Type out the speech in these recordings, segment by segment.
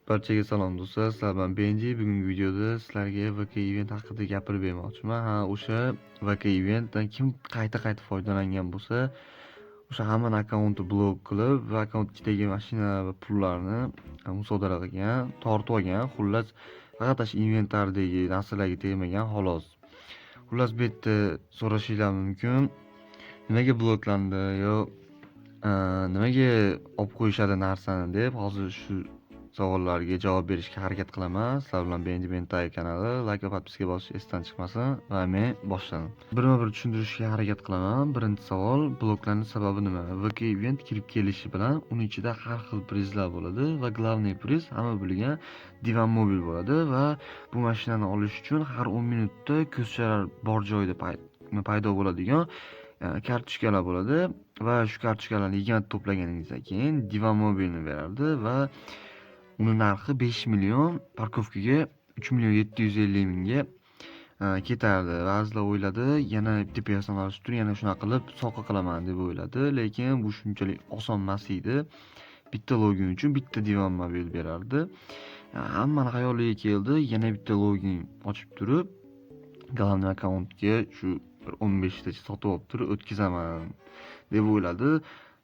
Barchaga salom do'stlar. Sizlar bilan Benji. Bugungi videoda sizlarga VK Event haqida gapirib bermoqchiman. O'sha VK Eventdan kim qayta foydalangan bo'lsa, o'sha hammani akkaunti blok qilib va akkaunt ichidagi mashina va pullarni musodara qilgan, tortib olgan. Xullas, faqat o'sha inventardagi narsalarga tegmagan xolos. Xullas, bu yerda so'rashinglar mumkin. Nimaga bloklandi yo nimaga olib qo'yishadi narsani deb. Hozir shu savollarga javob berishga harakat qilaman. Sizlar bilan Benji Bentai kanali. Like va podpiska bosish esdan chiqmasin va men boshladim. Birma-bir tushuntirishga harakat qilaman. Birinchi savol, bloklanish sababi nima? VK Event kirib kelishi bilan uning ichida har xil prizlar bo'ladi va главный priz hamma bilgan Divan Mobil bo'ladi va bu mashinani olish uchun har 10 minutda ko'chalar bor joyda paydo bo'ladigan kartochkalar bo'ladi va shu kartochkalarni yig'ib to'plaganingizdan keyin Divan Mobilni berardi va uni narxi 5 million, parkovkaga 3 million 750 mingga ketardi. Ba'zilar o'yladi, yana bitta personaj turib, yana shunaqa qilib sovg'a qilaman deb o'yladi, lekin bu shunchalik oson emas edi. Bitta login uchun bitta Divan Mobil berardi. Hammani xayoliga keldi, yana bitta login ochib turib, главный akkauntga shu 15 tacha sotib olib turib o'tkazaman deb o'yladi.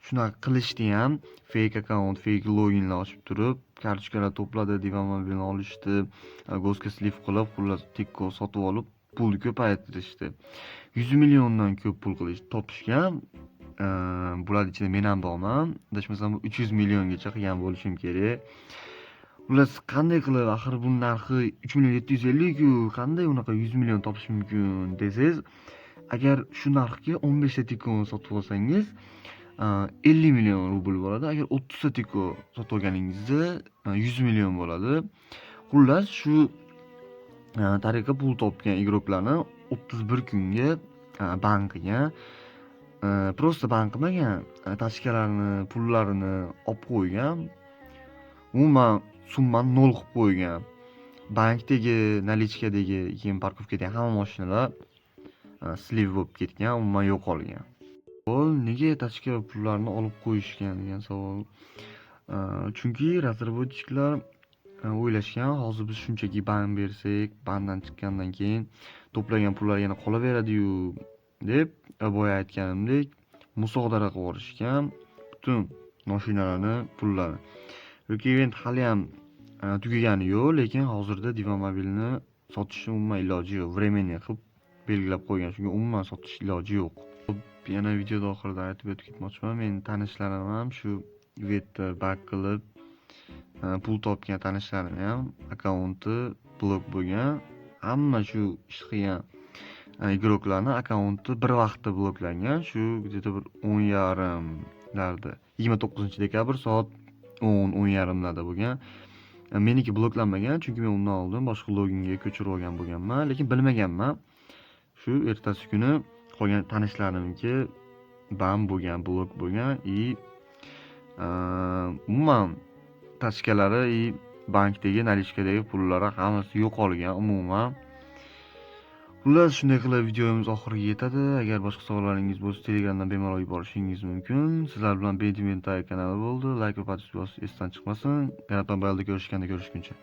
Shunaqa qilishdi ham. Fake akkaunt, fake loginlar ochib turib, kartochkalar to'pladi, Divan Mobilni olishdi, gosga sliv qilib, xullas tikko sotib olib, pulni ko'paytirishdi. 100 milliondan ko'p pul topishgan. Bular ichida men ham borman. Adashmasam 300 milliongacha qilgan bo'lishim kerak. Xullas, qanday qilib, axir bu narxi 3 million 750 ku, qanday unaqa 100 million topish mumkin desangiz, agar shu narxga 15 ta tikoni sotib olsangiz 50 million rubl bo'ladi. Agar 30 ta tiko sotib olganingizda 100 million bo'ladi. Xullas, shu tariqa pul topgan igroklarni 31 kunga ban qilgan. Просто ban qilmagan, tashkalarni, pullarini olib qo'ygan. Umuman summani nol qilib qo'ygan. Bankdagi, nalichkadagi, keyin parkovkadagi hamma mashinalar sliv bo'lib ketgan, umuman yo'qolgan. Nega tashkil pullarni olib qo'yishgan degan savol. Chunki razработчиклар o'ylashgan, hozir biz shunchaki ban bersak, bandan chiqqandan keyin to'plagan pullar yana qolaveradi-yu deb, boya aytganimdek, musodara qilib olishgan butun mashinalarni pullarini. VK Event hali ham tugagani yo'q, lekin hozirda Divan Mobilni sotishni umuman iloji yo'q. Временный qilib belgilab qo'ygan, chunki umuman sotish iloji yo'q. Yana videoda oxirida aytib o'tib ketmoqchiman. Men tanishlarim ham shu Eventda bak qilib pul topgan tanishlarim ham akkaunti blok bo'lgan. Hamma shu ish qilgan igroklarning akkaunti bir vaqtda bloklangan. Shu где-то bir 10:30larda 29-dekabr soat 10:30larda bo'lgan. Meniki bloklanmagan, chunki men undan oldin boshqa loginga ko'chirib olgan bo'lganman, lekin bilmaganman. Shu ertasi kuni qolgan tanishlarimniki ban bo'lgan, blok bo'lgan umuman tashkalari bankdagi, nalichkadagi pullari hammasi yo'qolgan umuman. Xullas, shunday qilib videomiz oxiriga yetadi. Agar boshqa savollaringiz bo'lsa, Telegramdan bemalol yuborishingiz mumkin. Sizlar bilan Benji Bentai kanali bo'ldi. Like va podpiska bosish esdan chiqmasin. Yana bayalda ko'rishganda ko'rishguncha.